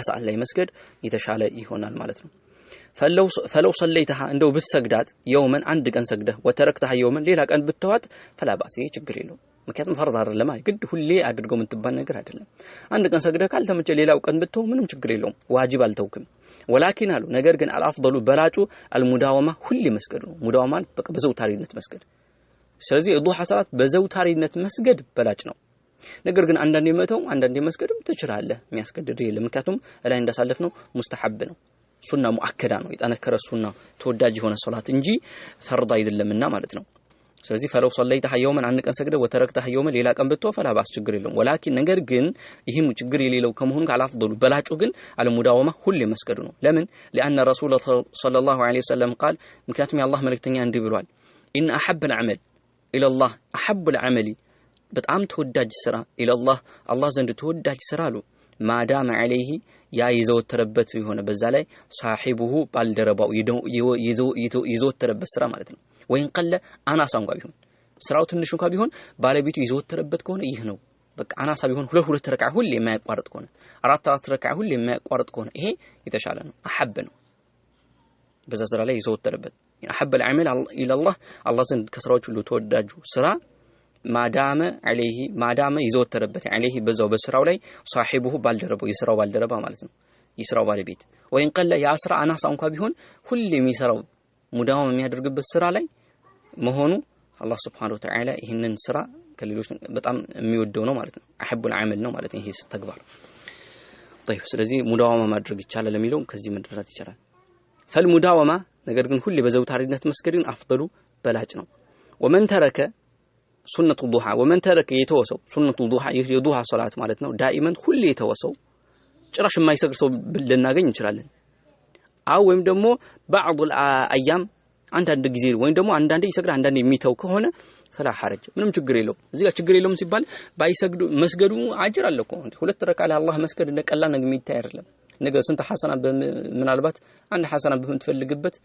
ሰዓት ላይ መስገድ የተሻለ ይሆናል ማለት ነው فلو صليتها እንደው ብትሰግዳት የውመን አንድ ቀን ሰግደህ ወተረክተህ የውመን ሌላ ቀን ብትተዋት فلا باس ይሄ ችግር የለውም ምክንያቱም ፈርድ አይደለም ግድ ሁሌ አድርገው የምትባል ነገር አይደለም አንድ ቀን ሰግደህ ካልተመቸ ሌላው ቀን ብትተው ምንም ችግር የለውም ዋጅብ አልተውክም ولكن አሉ ነገር ግን አልአፍضሉ በላጩ አልሙዳወማ ሁሌ መስገድ ነው ሙዳወማ በቃ በዘውታሪነት መስገድ ስለዚህ ዱሃ ሰላት በዘውታሪነት መስገድ በላጭ ነው ነገር ግን አንዳንዴ መተው አንዳንዴ መስገድም ትችላለህ የሚያስገድድ የለም ምክንያቱም ላይ እንዳሳለፍነው ሙስተሐብ ነው ሱና ሙአከዳ ነው የጠነከረ ሱና ተወዳጅ የሆነ ሶላት እንጂ ፈርድ አይደለምና ማለት ነው ስለዚህ فلو صليتها يوما አንድ ቀን ሰግደህ ወተረክተህ يوما ሌላ ቀን ብትተው فلا باس ችግር የለውም ولكن ነገር ግን ይህም ችግር የሌለው ከመሆኑ ካላፍضሉ በላጩ ግን አልሙዳወማ ሁሌ መስገዱ ነው ለምን لان رسول صلى الله عليه وسلم قال ምክንያቱም የአላህ መልእክተኛ እንዲህ ብሏል ان احب العمل الى الله احب العمل በጣም ተወዳጅ ስራ ኢላላህ አላህ ዘንድ ተወዳጅ ስራ አሉ ማዳም عليه ያ ይዘወተረበት የሆነ በዛ ላይ ሳሂቡሁ ባልደረባው ይዘወተረበት ስራ ማለት ነው ወይን ቀለ አናሳ እንኳን ቢሆን ስራው ትንሽ እንኳን ቢሆን ባለቤቱ ይዘወተረበት ከሆነ ይህ ነው በቃ አናሳ ቢሆን ሁለት ረካዓ ሁሌ የማያቋርጥ ከሆነ አራት ረካዓ ሁሌ የማያቋርጥ ከሆነ ይሄ የተሻለ ነው አሐብ ነው በዛ ስራ ላይ ይዘወተረበት አሐብ العمل الى الله ዘንድ ከስራዎች ሁሉ ተወዳጁ ስራ ማዳመ عليه ማዳመ ይዘወተረበት عليه በዛው በስራው ላይ ሳሂቡሁ ባልደረባው የስራው ባልደረባ ማለት ነው የስራው ባለቤት ወይን ቀለ ያ ስራ አናሳ እንኳን ቢሆን ሁሌ የሚሰራው ሙዳዋም የሚያደርግበት ስራ ላይ መሆኑ አላህ Subhanahu Wa Ta'ala ይሄንን ስራ ከሌሎች በጣም የሚወደው ነው ማለት ነው አሐቡል አመል ነው ማለት ነው ይሄ ተግባር طيب ስለዚህ ሙዳዋማ ማድረግ ይቻላል ለሚለው ከዚህ መድረስ ይቻላል ፈልሙዳዋማ ነገር ግን ሁሌ በዘውታሪነት መስገድን አፍضሉ በላጭ ነው ወመን ተረከ ሱነቱ ዱሃ ወመን ተረከ የተወሰው ሱነቱ ዱሃ የዱሃ ሶላት ማለት ነው ዳኢመን ሁሌ የተወሰው ጭራሽ የማይሰግድ ሰው ልናገኝ እንችላለን አው ወይም ደግሞ بعض الايام አንዳንድ ጊዜ ወይም ደግሞ አንዳንዴ ይሰግድ አንዳንዴ የሚተው ከሆነ فلا حرج ምንም ችግር የለውም እዚህ ጋር ችግር የለውም ሲባል ባይሰግዱ መስገዱ አጅር አለ እኮ ሁለት ረካ ለአላህ መስገድ ለቀላል ነገር የሚታይ አይደለም ነገ ስንት ሐሰና ምናልባት አንድ ሐሰና በምትፈልግበት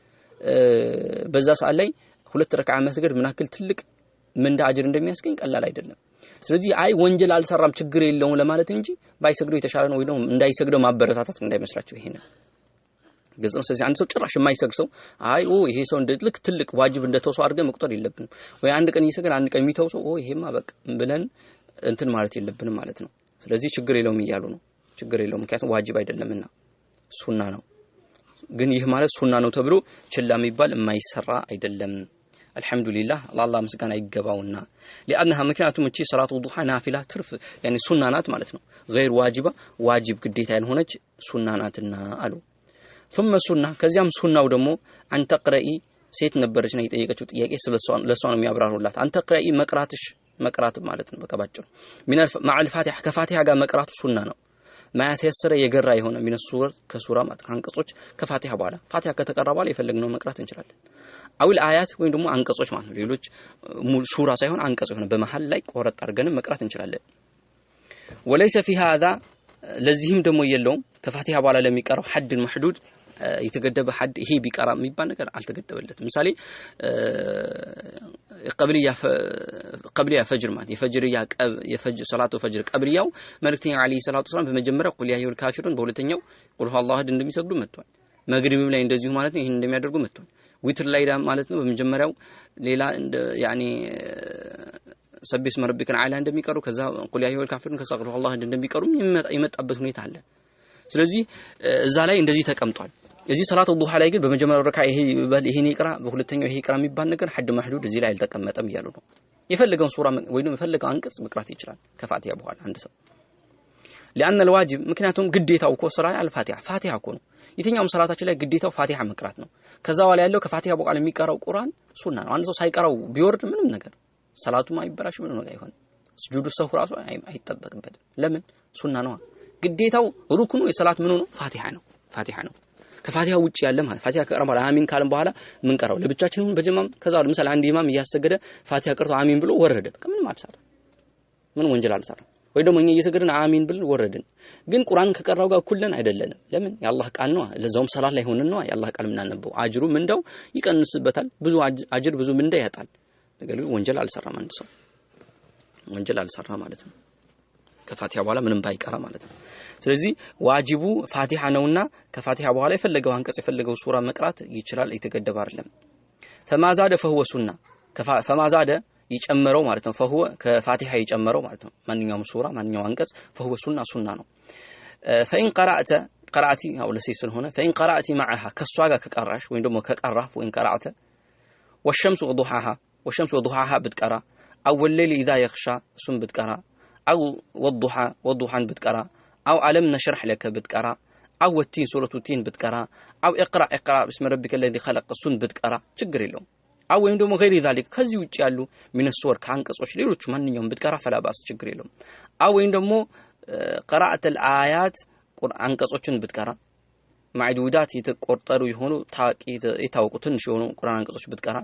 በዛ ሰዓት ላይ ሁለት ረካ መስገድ ምናክል ትልቅ ምን አጅር እንደሚያስገኝ ቀላል አይደለም ስለዚህ አይ ወንጀል አልሰራም ችግር የለውም ለማለት እንጂ ባይሰግዱ የተሻለ ነው ወይ ነው እንዳይሰግደው ማበረታታት እንዳይመስላችሁ ይሄን ግልጽ ነው ስለዚህ አንድ ሰው ጭራሽ የማይሰግድ ሰው አይ ይሄ ሰው እንደልክ ትልቅ ዋጅብ እንደተወሰው አድርገን መቁጠር የለብንም ወይ አንድ ቀን ይሰግድ አንድ ቀን የሚተው ሰው ይሄማ በቃ ብለን እንትን ማለት የለብንም ማለት ነው ስለዚህ ችግር የለውም ይያሉ ነው ችግር የለውም ምክንያቱም ዋጅብ አይደለምና ሱና ነው ግን ይህ ማለት ሱና ነው ተብሎ ችላ የሚባል የማይሰራ አይደለም አልহামዱሊላህ አላህ ምስጋና ይገባውና لانها ምክንያቱም እቺ ሰላቱ ዱሃ ናፊላ ትርፍ يعني ሱና ናት ማለት ነው غير واجبه ዋጅብ ግዴታ ያልሆነች ሱና ናትና አሉ ثم ሱና ከዚያም ሱናው ደግሞ አንተ ቅረኢ ሴት ነበረች ነው የጠየቀችው ጥያቄ ስለሷን ለሷ ነው የሚያብራሩላት አንተ ቅረኢ መቅራት ማለት ነው በቃ ባጭሩ ሚናል ማዓል ፋቲሃ ከፋቲሃ ጋር መቅራቱ ሱና ነው ማያት ያሰረ የገራ የሆነ ሚነ ሱር ከሱራ ማለት አንቀጾች ከፋቲሃ በኋላ ፋቲሃ ከተቀራ በኋላ የፈለግነው መቅራት እንችላለን አውል አያት ወይ ደግሞ አንቀጾች ማለት ነው ሌሎች ሱራ ሳይሆን አንቀጽ የሆነ በመሃል ላይ ቆረጥ አድርገን መቅራት እንችላለን ወለይሰ في هذا ለዚህም ደግሞ የለውም ከፋቲሃ በኋላ ለሚቀራው ሐድ محدود የተገደበ ሐድ ይሄ ቢቀራ የሚባል ነገር አልተገደበለትም ምሳሌ ቀብሊያ ፈጅር ማለት የፈጅር ሰላቱ ፈጅር ቀብሊያው መልእክተኛ አለይሂ ሰላቱ ሰላም በመጀመሪያው ቁል ያ አዩል ካፊሩን በሁለተኛው ቁል ሁወላሁ አሐድ እንደሚሰግዱ መጥቷል መግሪብም ላይ እንደዚሁ ማለት ነው ይሄን እንደሚያደርጉ መጥቷል ዊትር ላይ ማለት ነው በመጀመሪያው ሌላ ያኒ ሰብስ መረብከን አላ እንደሚቀሩ ከዛ ቁል ያ አዩል ካፊሩን ከዛ ቁል ሁወላሁ አሐድ እንደሚቀሩ የመጣበት ሁኔታ አለ ስለዚህ እዛ ላይ እንደዚህ ተቀምጧል እዚህ ሰላቱ ዱሃ ላይ ግን በመጀመሪያው ረካ ይሄን ይቅራ በሁለተኛው ይሄ ይቅራ የሚባል ነገር ሐድ محدود እዚህ ላይ አልተቀመጠም ይያሉ ነው የፈለገውን ሱራ ወይ ነው የፈለገው አንቀጽ መቅራት ይችላል ከፋቲሃ በኋላ አንድ ሰው لان الواجب ምክንያቱም ግዴታው እኮ ስራ ፋቲሃ እኮ ነው የትኛውም ሰላታችን ላይ ግዴታው ፋቲሃ መቅራት ነው ከዛ በኋላ ያለው ከፋቲሃ በኋላ የሚቀራው ቁርአን ሱና ነው አንድ ሰው ሳይቀራው ቢወርድ ምንም ነገር ሰላቱም አይበላሽ ምንም ነገር አይሆን ስጁዱ ሰሁ ራሱ አይጠበቅበትም ለምን ሱና ነው ግዴታው ሩክኑ የሰላት ምን ነው ፋቲሃ ነው ከፋቲሃ ውጪ ያለ ማለት ፋቲሃ ከቀራ በኋላ አሚን ካልን በኋላ ምን ቀራው ለብቻችን በጀማም ከዛ ለምሳሌ አንድ ኢማም እያሰገደ ፋቲሃ ቀርቶ አሚን ብሎ ወረደ ምን ማለት ምን ወንጀል አልሰራ ወይ ደግሞ እኛ እየሰገድን አሚን ብለን ወረድን ግን ቁርአን ከቀራው ጋር ኩለን አይደለም ለምን የአላህ ቃል ነው ለዛውም ሰላት ላይ ሆነን ነው የአላህ ቃል ምናነበው አጅሩ ምንዳው ይቀንስበታል ብዙ አጅር ብዙ ምንዳ ያጣል ነገር ግን ወንጀል አልሰራም አንድ ሰው ወንጀል አልሰራ ማለት ነው ከፋቲሃ በኋላ ምንም ባይቀራ ማለት ነው ስለዚህ ዋጅቡ ፋቲሃ ነውና ከፋቲሃ በኋላ የፈለገው አንቀጽ የፈለገው ሱራ መቅራት ይችላል የተገደበ አይደለም ፈማዛደ فهو ሱና ፈማዛደ ይጨመረው ማለት ነው فهو ከፋቲሃ ይጨመረው ማለት ነው ማንኛውም ሱራ ማንኛውም አንቀጽ فهو ሱና ነው فإن قرأت او ለሲስን ሆነ فإن قرأت معها ከሷ ጋር ከቀራሽ ወይ ደግሞ ከቀራፍ ወይ قرأت والشمس وضحاها بتقرا او الليل اذا يخشى سن بتقرا او والضحى بتقرا او علم نشرح لك بتقرا او التين سوره التين بتقرا او اقرا بسم ربك الذي خلق سن بتقرا ችግር የለውም او ወይም ደግሞ غير ذلك ከዚህ ውጪ ያሉ ምን ሱር ከአንቀጾች ሌሎች ማንኛውም በትቀራ ፈላባስ ችግር የለውም او ወይም ደግሞ قراءه الايات ቁርአን አንቀጾችን በትቀራ ማዕዱዳት የተቆጠሩ የሆኑ የታወቁ ትንሽ የሆኑ ቁርአን አንቀጾች በትቀራ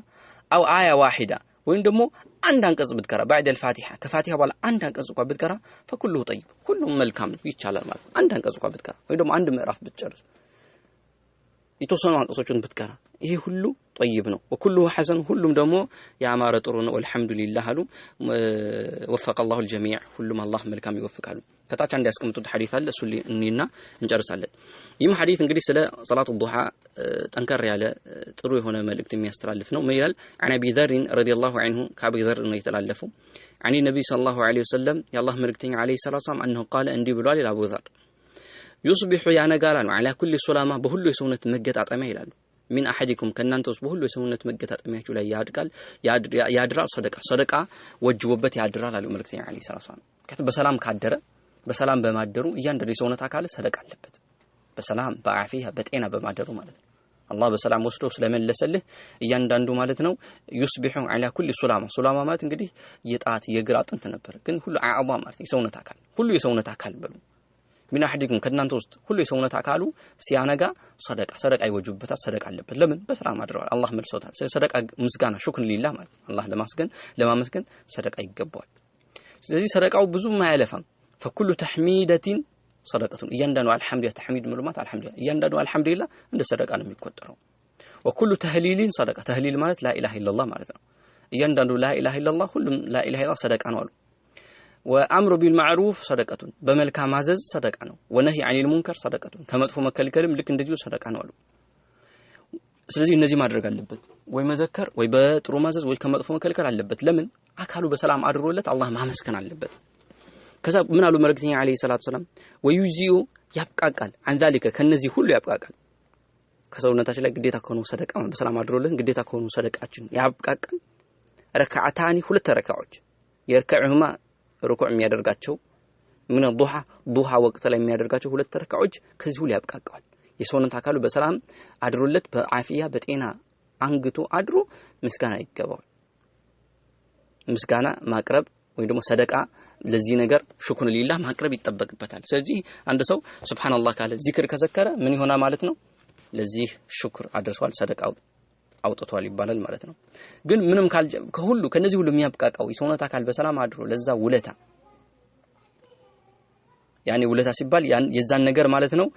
او ايه واحده ወይም ደግሞ አንድ አንቀጽ ብትቀራ بعد الفاتحه ከፋቲሃ በኋላ አንድ አንቀጽ እንኳን ብትቀራ فكله طيب ሁሉም መልካም ነው ይቻላል ማለት አንድ አንቀጽ እንኳን ብትቀራ ወይ ደግሞ አንድ ምዕራፍ ብትጨርስ የተወሰኑ አንቀጾችን ብትቀራ ይሄ ሁሉ طيب ነው وكله حسن ሁሉም ደግሞ ያማረ ጥሩ ነው والحمد لله አሉ وفق الله الجميع ሁሉም አላህ መልካም ይወፍቃሉ ከታች አንድ ያስቀምጡት ሐዲስ አለ እሱ እንይና እንጨርሳለን ይህም ሐዲስ እንግዲህ ስለ ሶላቱ ዱሃ ጠንከር ያለ ጥሩ የሆነ መልእክት የሚያስተላልፍ ነው ምን ይላል عن ابي ذر رضي الله عنه ከአቢ ذر ነው የተላለፈው عن النبي صلى الله عليه وسلم የአላህ መልእክተኛ عليه الصلاه والسلام انه قال እንዲህ ብሏል አቡ ذر يصبح ያነጋራሉ على كل سلامه በሁሉ የሰውነት መገጣጠሚያ ይላሉ من احدكم ከናንተ ውስጥ በሁሉ የሰውነት መገጣጠሚያችሁ ላይ ያድራል ሰደቃ ወጅቦበት ያድራል አሉ መልእክተኛ عليه الصلاه والسلام በሰላም ካደረ በሰላም በማደሩ እያንዳንዱ የሰውነት አካል ሰደቃ አለበት በሰላም በአፊያ በጤና በማደሩ ማለት ነው አላህ በሰላም ወስዶ ስለመለሰልህ እያንዳንዱ ማለት ነው يصبح على كل سلامه ማለት እንግዲህ የጣት የግራ አጥንት ነበር ግን ሁሉ አዕባ ማለት የሰውነት አካል ሁሉ የሰውነት አካል በሉ من احدكم ከናንተ ውስጥ ሁሉ የሰውነት አካሉ ሲያነጋ ሰደቃ ይወጅበታል ሰደቃ አለበት ለምን በሰላም አድረዋል አላህ መልሶታል ሰደቃ ምስጋና ሹክር ሊላህ ማለት አላህ ለማመስገን ሰደቃ ይገባዋል ስለዚህ ሰደቃው ብዙም አያለፋም فكل تحميدة صدقة እያንዳንዱ الحمد تحميد ምሉማት الحمد እያንዳንዱ الحمد لله እንደ ሰደቃ ነው የሚቆጠረው وكل تهليل صدقة تهليل ማለት لا اله الا الله ማለት ነው እያንዳንዱ لا اله الا الله ሁሉም لا اله الا الله ሰደቃ ነው አሉ وامر بالمعروف صدقة በመልካም ማዘዝ ሰደቃ ነው ونهي عن المنكر صدقة ከመጥፎ መከልከልም ልክ እንደዚሁ ሰደቃ ነው አሉ ስለዚህ እነዚህ ማድረግ አለበት ወይ መዘከር ወይ በጥሩ ማዘዝ ወይ ከመጥፎ መከልከል አለበት ለምን አካሉ በሰላም አድሮለት አላህ ማመስገን አለበት ከዛ ምን አሉ መልእክተኛ عليه الصلاه والسلام ويجيو ያብቃቃል عن ذلك ከነዚህ ሁሉ ያብቃቃል ከሰውነታችን ላይ ግዴታ ከሆነ ሰደቃ በሰላም አድሮልን ግዴታ ከሆነ ሰደቃችን ያብቃቃል ረካዓታኒ ሁለት ረካዓዎች የርከዑማ ሩኩዕ የሚያደርጋቸው ምን ዱሃ ወቅት ላይ የሚያደርጋቸው ሁለት ረካዓዎች ከዚህ ሁሉ ያብቃቃል የሰውነት አካሉ በሰላም አድሮለት በአፊያ በጤና አንግቶ አድሮ ምስጋና ይገባል ምስጋና ማቅረብ ወይ ደግሞ ሰደቃ ለዚህ ነገር ሹክር ሊላህ ማቅረብ ይተበቅበታል ስለዚህ አንድ ሰው ሱብሃንአላህ ካለ ዚክር ከዘከረ ምን ይሆናል ማለት ነው ለዚህ ሹክር አድርሷል ሰደቃው አውጥቷል ይባላል ማለት ነው ግን ምንም ከሁሉ ከነዚህ ሁሉ የሚያብቃቃው የሰውነት አካል በሰላም አድሮ ለዛ ውለታ ያኒ ውለታ ሲባል የዛን ነገር ማለት ነው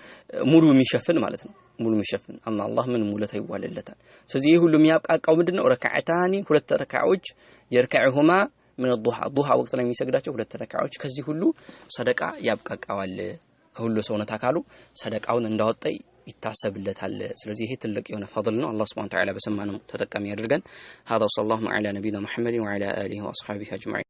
ሙሉ የሚሸፍን ማለት ነው ሙሉ የሚሸፍን አማ አላህ ምን ውለታ ይዋለለታል ስለዚህ ሁሉ የሚያብቃቃው ምንድነው ረካዓታኒ ሁለት ረካዓዎች የርከዑሁማ من الضحى ወቅት ላይ የሚሰግዳቸው ሁለት ረካዓዎች ከዚህ ሁሉ ሰደቃ ያብቃቃዋል ከሁሉ ሰውነት አካሉ ሰደቃውን እንዳወጣ ይታሰብለታል ስለዚህ ይሄ ትልቅ የሆነ ፈضል ነው አላህ Subhanahu Wa Ta'ala በሰማነው ተጠቃሚ ያድርገን هذا صلى الله على نبينا محمد وعلى اله واصحابه اجمعين